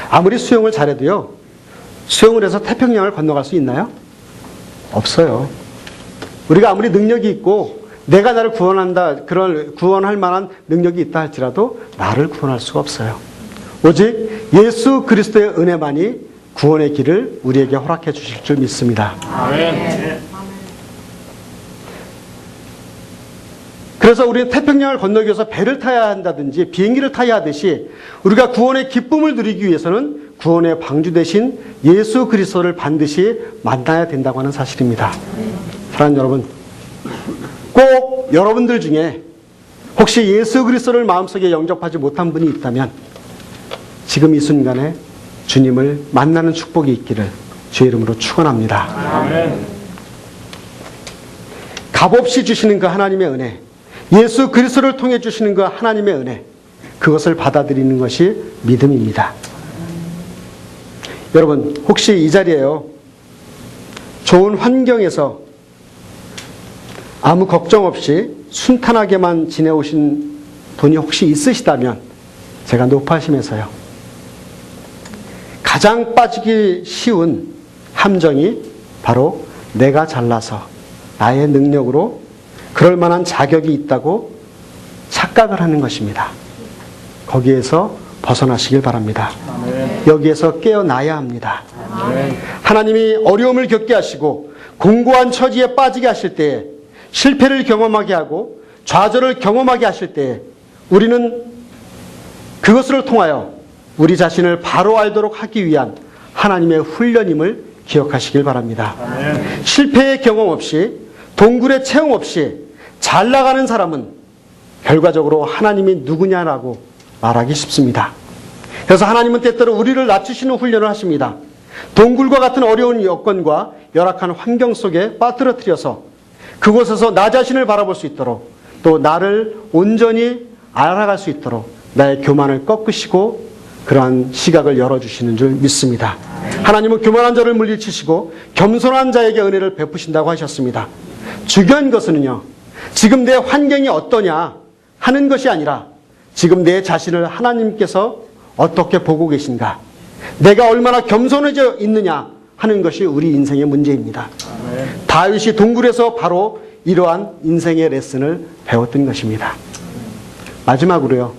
아무리 수영을 잘해도요, 수영을 해서 태평양을 건너갈 수 있나요? 없어요. 우리가 아무리 능력이 있고 내가 나를 구원할 만한 능력이 있다 할지라도 나를 구원할 수가 없어요. 오직 예수 그리스도의 은혜만이 구원의 길을 우리에게 허락해 주실 줄 믿습니다. 아멘. 그래서 우리는 태평양을 건너기 위해서 배를 타야 한다든지 비행기를 타야 하듯이 우리가 구원의 기쁨을 누리기 위해서는 구원의 방주 대신 예수 그리스도를 반드시 만나야 된다고 하는 사실입니다. 사랑하는 여러분, 꼭 여러분들 중에 혹시 예수 그리스도를 마음속에 영접하지 못한 분이 있다면 지금 이 순간에 주님을 만나는 축복이 있기를 주의 이름으로 축원합니다. 아멘. 값없이 주시는 그 하나님의 은혜, 예수 그리스도를 통해 주시는 그 하나님의 은혜, 그것을 받아들이는 것이 믿음입니다. 여러분, 혹시 이 자리에요, 좋은 환경에서 아무 걱정 없이 순탄하게만 지내오신 분이 혹시 있으시다면 제가 높아심에서요, 가장 빠지기 쉬운 함정이 바로 내가 잘나서 나의 능력으로 그럴 만한 자격이 있다고 착각을 하는 것입니다. 거기에서 벗어나시길 바랍니다. 아멘. 여기에서 깨어나야 합니다. 아멘. 하나님이 어려움을 겪게 하시고 공고한 처지에 빠지게 하실 때에, 실패를 경험하게 하고 좌절을 경험하게 하실 때에 우리는 그것을 통하여 우리 자신을 바로 알도록 하기 위한 하나님의 훈련임을 기억하시길 바랍니다. 아멘. 실패의 경험 없이, 동굴의 체험 없이 잘 나가는 사람은 결과적으로 하나님이 누구냐라고 말하기 쉽습니다. 그래서 하나님은 때때로 우리를 낮추시는 훈련을 하십니다. 동굴과 같은 어려운 여건과 열악한 환경 속에 빠뜨려뜨려서 그곳에서 나 자신을 바라볼 수 있도록, 또 나를 온전히 알아갈 수 있도록 나의 교만을 꺾으시고 그러한 시각을 열어주시는 줄 믿습니다. 하나님은 교만한 자를 물리치시고 겸손한 자에게 은혜를 베푸신다고 하셨습니다. 중요한 것은요, 지금 내 환경이 어떠냐 하는 것이 아니라 지금 내 자신을 하나님께서 어떻게 보고 계신가, 내가 얼마나 겸손해져 있느냐 하는 것이 우리 인생의 문제입니다. 아멘. 다윗이 동굴에서 바로 이러한 인생의 레슨을 배웠던 것입니다. 마지막으로요,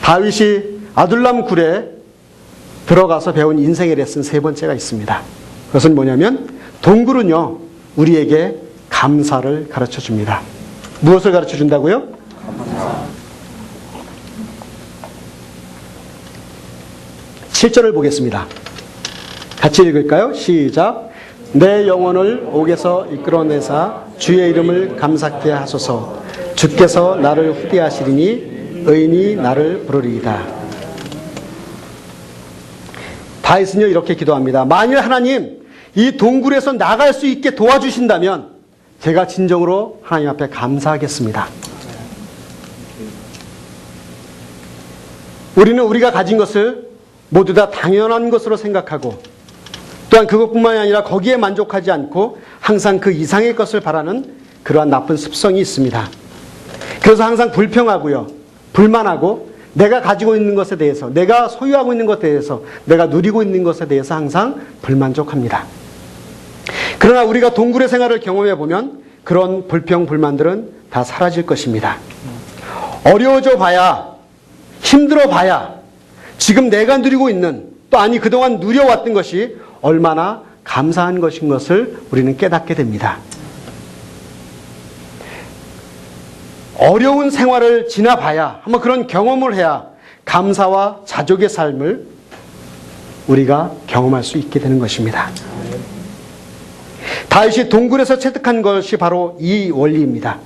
다윗이 아둘람 굴에 들어가서 배운 인생의 레슨 세 번째가 있습니다. 그것은 뭐냐면 동굴은요, 우리에게 감사를 가르쳐 줍니다. 무엇을 가르쳐 준다고요? 감사. 7절을 보겠습니다. 같이 읽을까요? 시작. 내 영혼을 옥에서 이끌어내사 주의 이름을 감사케 하소서. 주께서 나를 후대하시리니 의인이 나를 부르리이다. 다윗은요 이렇게 기도합니다. 만일 하나님 이 동굴에서 나갈 수 있게 도와주신다면 제가 진정으로 하나님 앞에 감사하겠습니다. 우리는 우리가 가진 것을 모두 다 당연한 것으로 생각하고 또한 그것뿐만이 아니라 거기에 만족하지 않고 항상 그 이상의 것을 바라는 그러한 나쁜 습성이 있습니다. 그래서 항상 불평하고요, 불만하고 내가 가지고 있는 것에 대해서, 내가 소유하고 있는 것에 대해서, 내가 누리고 있는 것에 대해서 항상 불만족합니다. 그러나 우리가 동굴의 생활을 경험해 보면 그런 불평, 불만들은 다 사라질 것입니다. 어려워져 봐야, 힘들어 봐야 지금 내가 누리고 있는, 또 아니 그동안 누려왔던 것이 얼마나 감사한 것인 것을 우리는 깨닫게 됩니다. 어려운 생활을 지나봐야, 한번 그런 경험을 해야 감사와 자족의 삶을 우리가 경험할 수 있게 되는 것입니다. 다윗이 동굴에서 체득한 것이 바로 이 원리입니다.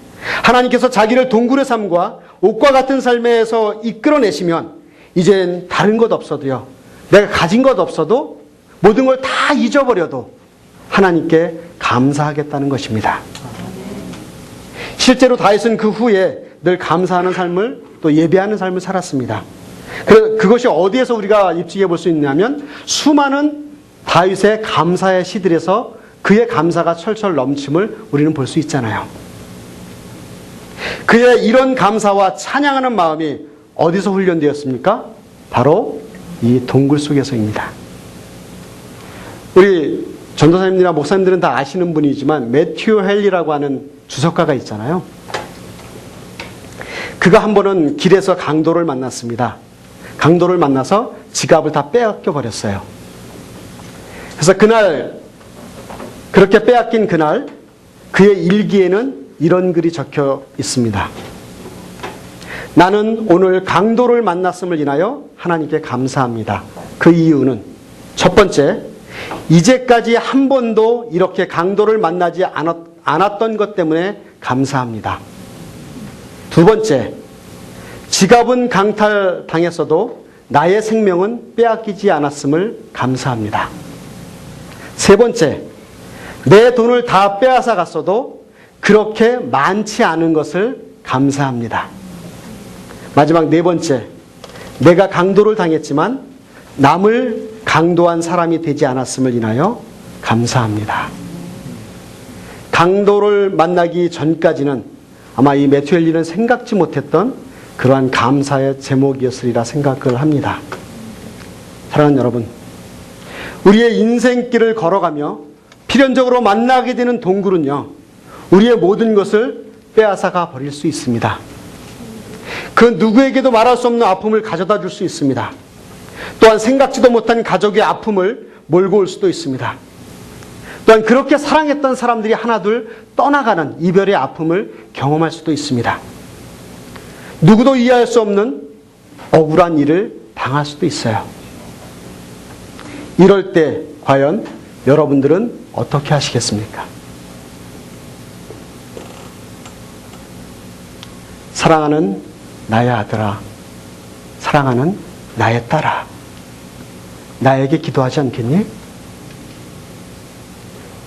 하나님께서 자기를 동굴의 삶과 옥과 같은 삶에서 이끌어내시면 이젠 다른 것 없어도요, 내가 가진 것 없어도 모든 걸 다 잊어버려도 하나님께 감사하겠다는 것입니다. 실제로 다윗은 그 후에 늘 감사하는 삶을, 또 예배하는 삶을 살았습니다. 그것이 어디에서 우리가 입증해 볼 수 있냐면 수많은 다윗의 감사의 시들에서 그의 감사가 철철 넘침을 우리는 볼 수 있잖아요. 그의 이런 감사와 찬양하는 마음이 어디서 훈련되었습니까? 바로 이 동굴 속에서입니다. 우리 전도사님들이나 목사님들은 다 아시는 분이지만 매튜 헨리라고 하는 주석가가 있잖아요. 그가 한 번은 길에서 강도를 만났습니다. 강도를 만나서 지갑을 다 빼앗겨 버렸어요. 그래서 그날, 그렇게 빼앗긴 그날 그의 일기에는 이런 글이 적혀 있습니다. 나는 오늘 강도를 만났음을 인하여 하나님께 감사합니다. 그 이유는 첫 번째, 이제까지 한 번도 이렇게 강도를 만나지 않았던 것 때문에 감사합니다. 두 번째, 지갑은 강탈당했어도 나의 생명은 빼앗기지 않았음을 감사합니다. 세 번째, 내 돈을 다 빼앗아 갔어도 그렇게 많지 않은 것을 감사합니다. 마지막 네 번째, 내가 강도를 당했지만 남을 강도한 사람이 되지 않았음을 인하여 감사합니다. 강도를 만나기 전까지는 아마 이 매튜 헨리는 생각지 못했던 그러한 감사의 제목이었으리라 생각을 합니다. 사랑하는 여러분, 우리의 인생길을 걸어가며 필연적으로 만나게 되는 동굴은요, 우리의 모든 것을 빼앗아가 버릴 수 있습니다. 그 누구에게도 말할 수 없는 아픔을 가져다 줄 수 있습니다. 또한 생각지도 못한 가족의 아픔을 몰고 올 수도 있습니다. 또한 그렇게 사랑했던 사람들이 하나둘 떠나가는 이별의 아픔을 경험할 수도 있습니다. 누구도 이해할 수 없는 억울한 일을 당할 수도 있어요. 이럴 때 과연 여러분들은 어떻게 하시겠습니까? 사랑하는 나의 아들아, 사랑하는 나의 딸아, 나에게 기도하지 않겠니?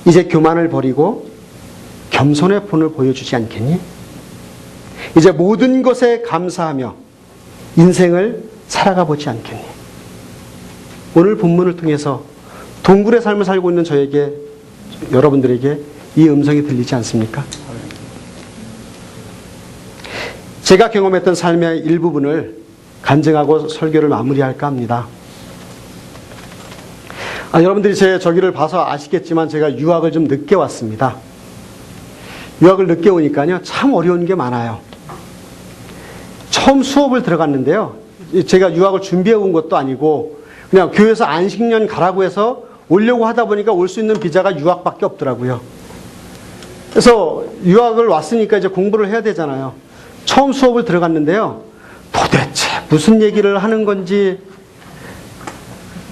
이제 교만을 버리고 겸손의 본을 보여주지 않겠니? 이제 모든 것에 감사하며 인생을 살아가 보지 않겠니? 오늘 본문을 통해서 동굴의 삶을 살고 있는 저에게, 여러분들에게 이 음성이 들리지 않습니까? 제가 경험했던 삶의 일부분을 간증하고 설교를 마무리할까 합니다. 여러분들이 제 저기를 봐서 아시겠지만 제가 유학을 좀 늦게 왔습니다. 유학을 늦게 오니까요, 참 어려운 게 많아요. 처음 수업을 들어갔는데요, 제가 유학을 준비해 온 것도 아니고 그냥 교회에서 안식년 가라고 해서 오려고 하다 보니까 올 수 있는 비자가 유학밖에 없더라고요. 그래서 유학을 왔으니까 이제 공부를 해야 되잖아요. 처음 수업을 들어갔는데요. 도대체 무슨 얘기를 하는 건지,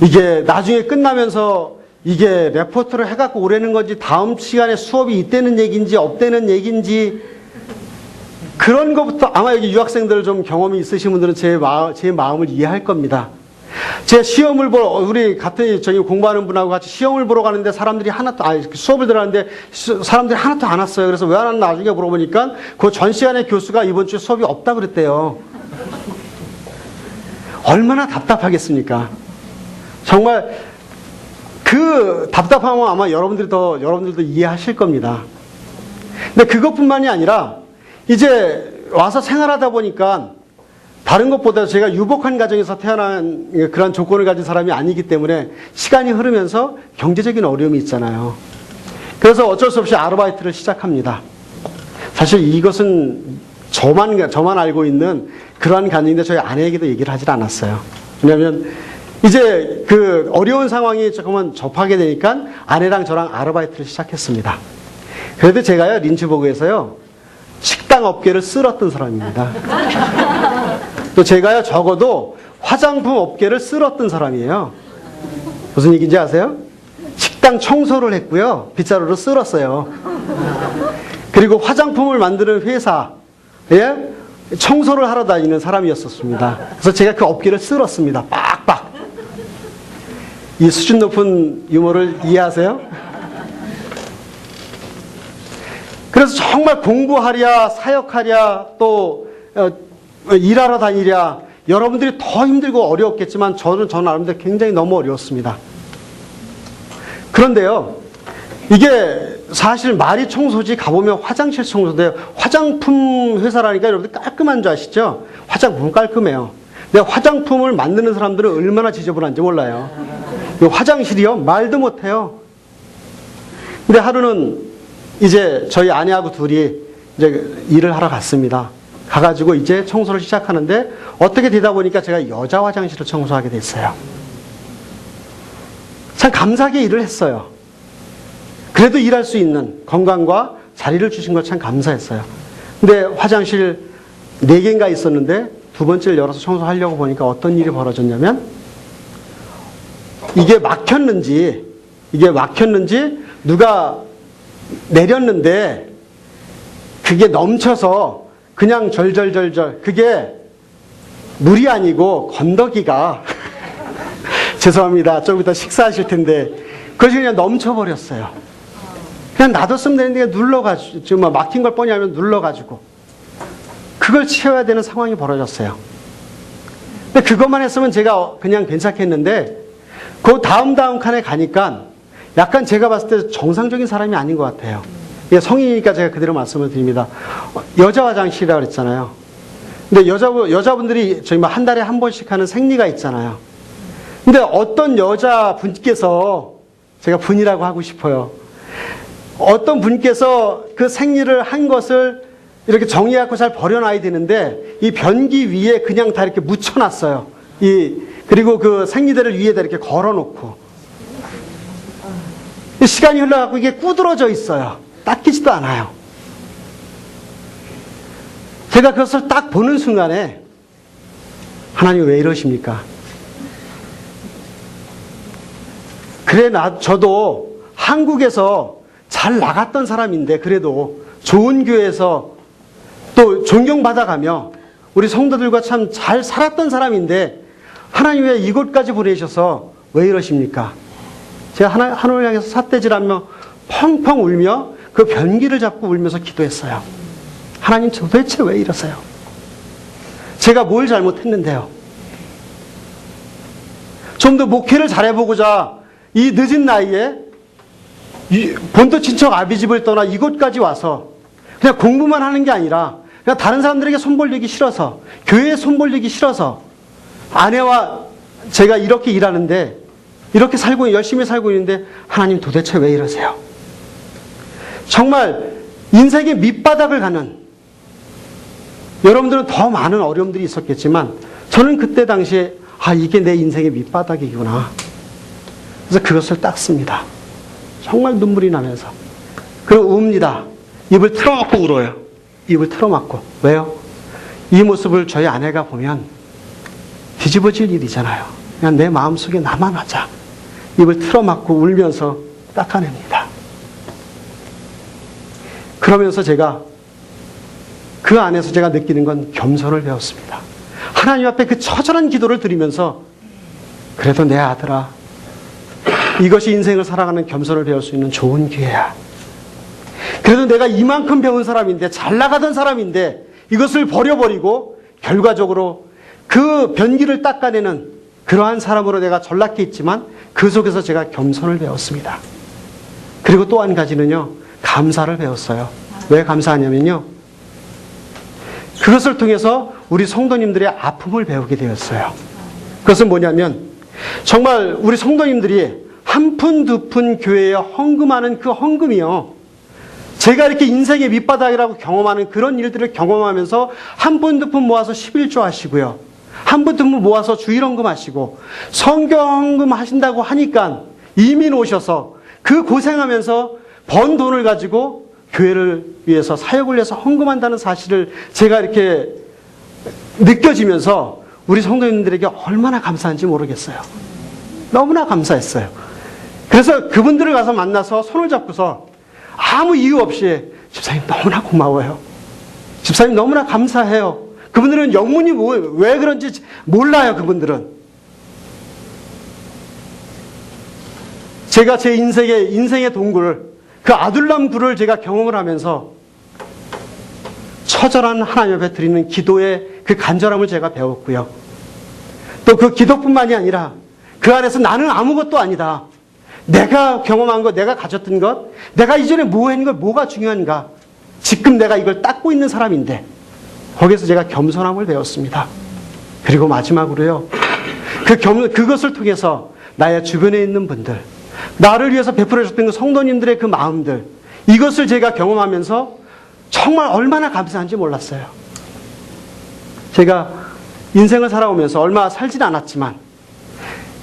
이게 나중에 끝나면서 이게 레포트를 해갖고 오라는 건지, 다음 시간에 수업이 있다는 얘기인지 없다는 얘기인지, 그런 것부터, 아마 여기 유학생들 좀 경험이 있으신 분들은 제 마음을 이해할 겁니다. 제 시험을 보러, 우리 같은 저기 공부하는 분하고 같이 시험을 보러 가는데 사람들이 하나도, 수업을 들어가는데 사람들이 하나도 안 왔어요. 그래서 왜 안 왔나 나중에 물어보니까 그 전 시간에 교수가 이번 주에 수업이 없다 그랬대요. 얼마나 답답하겠습니까? 정말 그 답답함은 아마 여러분들도 이해하실 겁니다. 근데 그것뿐만이 아니라 이제 와서 생활하다 보니까 다른 것보다 제가 유복한 가정에서 태어난 그런 조건을 가진 사람이 아니기 때문에 시간이 흐르면서 경제적인 어려움이 있잖아요. 그래서 어쩔 수 없이 아르바이트를 시작합니다. 사실 이것은 저만 알고 있는 그러한 간증인데 저희 아내에게도 얘기를 하질 않았어요. 왜냐하면 이제 그 어려운 상황이 조금은 접하게 되니까 아내랑 저랑 아르바이트를 시작했습니다. 그래도 제가요, 린츠버그에서요, 식당 업계를 쓸었던 사람입니다. 또 제가요, 적어도 화장품 업계를 쓸었던 사람이에요. 무슨 얘기인지 아세요? 식당 청소를 했고요, 빗자루로 쓸었어요. 그리고 화장품을 만드는 회사에 청소를 하러 다니는 사람이었었습니다. 그래서 제가 그 업계를 쓸었습니다. 빡빡. 이 수준 높은 유머를 이해하세요? 그래서 정말 공부하랴, 사역하랴, 또 일하러 다니랴, 여러분들이 더 힘들고 어려웠겠지만 저는 나름대로 굉장히 너무 어려웠습니다. 그런데요, 이게 사실 말이 청소지 가보면 화장실 청소인데요. 화장품 회사라니까 여러분들 깔끔한 줄 아시죠? 화장품은 깔끔해요. 근데 화장품을 만드는 사람들은 얼마나 지저분한지 몰라요. 화장실이요? 말도 못해요. 근데 하루는 이제 저희 아내하고 둘이 이제 일을 하러 갔습니다. 가가지고 이제 청소를 시작하는데 어떻게 되다 보니까 제가 여자 화장실을 청소하게 됐어요. 참 감사하게 일을 했어요. 그래도 일할 수 있는 건강과 자리를 주신 걸 참 감사했어요. 근데 화장실 4개인가 있었는데 두 번째를 열어서 청소하려고 보니까 어떤 일이 벌어졌냐면 이게 막혔는지 누가 내렸는데 그게 넘쳐서 그냥 절절절절, 그게 물이 아니고 건더기가 죄송합니다. 좀 이따 식사하실 텐데 그것이 그냥 넘쳐버렸어요. 그냥 놔뒀으면 되는데 눌러가지고, 지금 막힌 걸 뻔히 알면 눌러가지고 그걸 치워야 되는 상황이 벌어졌어요. 근데 그것만 했으면 제가 그냥 괜찮겠는데 그 다음 칸에 가니까 약간 제가 봤을 때 정상적인 사람이 아닌 것 같아요. 이게 성인이니까 제가 그대로 말씀을 드립니다. 여자 화장실이라고 그랬잖아요. 근데 여자분들이 저희 한 달에 한 번씩 하는 생리가 있잖아요. 근데 어떤 여자분께서, 제가 분이라고 하고 싶어요. 어떤 분께서 그 생리를 한 것을 이렇게 정리하고 잘 버려놔야 되는데 이 변기 위에 그냥 다 이렇게 묻혀놨어요. 그리고 그 생리대를 위에다 이렇게 걸어놓고 시간이 흘러가고 이게 꾸드러져 있어요. 닦이지도 않아요. 제가 그것을 딱 보는 순간에 하나님 왜 이러십니까? 그래, 저도 한국에서 잘 나갔던 사람인데 그래도 좋은 교회에서 또 존경받아가며 우리 성도들과 참 잘 살았던 사람인데 하나님 왜 이곳까지 보내셔서 왜 이러십니까? 제가 하늘을 향해서 삿대질하며 펑펑 울며 그 변기를 잡고 울면서 기도했어요. 하나님 도대체 왜 이러세요? 제가 뭘 잘못했는데요? 좀 더 목회를 잘해보고자 이 늦은 나이에 본토 친척 아비집을 떠나 이곳까지 와서 그냥 공부만 하는 게 아니라 그냥 다른 사람들에게 손벌리기 싫어서, 교회에 손벌리기 싫어서 아내와 제가 이렇게 일하는데, 이렇게 열심히 살고 있는데 하나님 도대체 왜 이러세요? 정말 인생의 밑바닥을 가는, 여러분들은 더 많은 어려움들이 있었겠지만 저는 그때 당시에 이게 내 인생의 밑바닥이구나. 그래서 그것을 닦습니다. 정말 눈물이 나면서. 그리고 웁니다. 입을 틀어막고 울어요. 입을 틀어막고. 왜요? 이 모습을 저희 아내가 보면 뒤집어질 일이잖아요. 그냥 내 마음속에 나만 하자. 입을 틀어막고 울면서 닦아냅니다. 그러면서 제가 그 안에서 제가 느끼는 건 겸손을 배웠습니다. 하나님 앞에 그 처절한 기도를 드리면서 그래도 내 아들아, 이것이 인생을 살아가는 겸손을 배울 수 있는 좋은 기회야. 그래도 내가 이만큼 배운 사람인데, 잘 나가던 사람인데 이것을 버려버리고 결과적으로 그 변기를 닦아내는 그러한 사람으로 내가 전락해 있지만 그 속에서 제가 겸손을 배웠습니다. 그리고 또 한 가지는요, 감사를 배웠어요. 왜 감사하냐면요, 그것을 통해서 우리 성도님들의 아픔을 배우게 되었어요. 그것은 뭐냐면 정말 우리 성도님들이 한 푼 두 푼 교회에 헌금하는 그 헌금이요, 제가 이렇게 인생의 밑바닥이라고 경험하는 그런 일들을 경험하면서 한 푼 두 푼 모아서 11조 하시고요, 한 푼 두 푼 모아서 주일헌금 하시고 성경헌금 하신다고 하니까 이민 오셔서 그 고생하면서 번 돈을 가지고 교회를 위해서 사역을 위해서 헌금한다는 사실을 제가 이렇게 느껴지면서 우리 성도님들에게 얼마나 감사한지 모르겠어요. 너무나 감사했어요. 그래서 그분들을 가서 만나서 손을 잡고서 아무 이유 없이 집사님 너무나 고마워요. 집사님 너무나 감사해요. 그분들은 영문이 왜 그런지 몰라요. 그분들은. 제가 제 인생의 동굴, 그 아둘람 굴을 제가 경험을 하면서 처절한 하나님 앞에 드리는 기도의 그 간절함을 제가 배웠고요. 또 그 기도뿐만이 아니라 그 안에서 나는 아무것도 아니다. 내가 경험한 것, 내가 가졌던 것, 내가 이전에 뭐 했는 것, 뭐가 중요한가. 지금 내가 이걸 닦고 있는 사람인데 거기서 제가 겸손함을 배웠습니다. 그리고 마지막으로요, 그것을 통해서 나의 주변에 있는 분들, 나를 위해서 베풀어 주셨던 그 성도님들의 그 마음들, 이것을 제가 경험하면서 정말 얼마나 감사한지 몰랐어요. 제가 인생을 살아오면서 얼마 살진 않았지만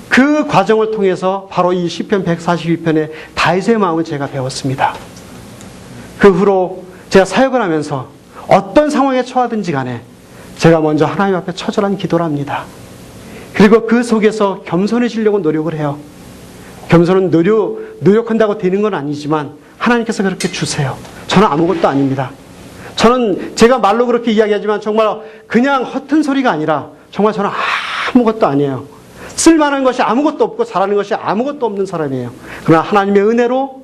그 과정을 통해서 바로 이 시편 142편의 다윗의 마음을 제가 배웠습니다. 그 후로 제가 사역을 하면서 어떤 상황에 처하든지 간에 제가 먼저 하나님 앞에 처절한 기도를 합니다. 그리고 그 속에서 겸손해지려고 노력을 해요. 겸손은 노력한다고 되는 건 아니지만 하나님께서 그렇게 주세요. 저는 아무것도 아닙니다. 저는 제가 말로 그렇게 이야기하지만 정말 그냥 허튼 소리가 아니라 정말 저는 아무것도 아니에요. 쓸만한 것이 아무것도 없고 잘하는 것이 아무것도 없는 사람이에요. 그러나 하나님의 은혜로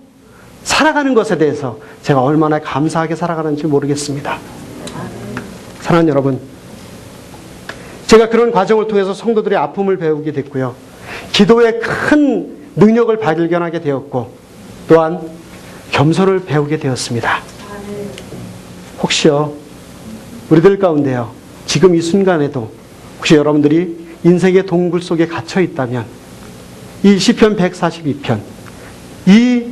살아가는 것에 대해서 제가 얼마나 감사하게 살아가는지 모르겠습니다. 사랑하는 여러분, 제가 그런 과정을 통해서 성도들의 아픔을 배우게 됐고요, 기도의 큰 능력을 발견하게 되었고, 또한 겸손을 배우게 되었습니다. 혹시요, 우리들 가운데요, 지금 이 순간에도 혹시 여러분들이 인생의 동굴 속에 갇혀 있다면 이 시편 142편 이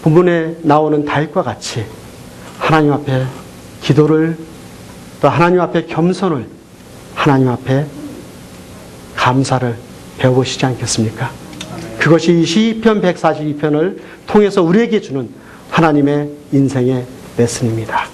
부분에 나오는 다윗과 같이 하나님 앞에 기도를, 또 하나님 앞에 겸손을, 하나님 앞에 감사를 배워보시지 않겠습니까? 그것이 이 시편 142편을 통해서 우리에게 주는 하나님의 인생의 레슨입니다.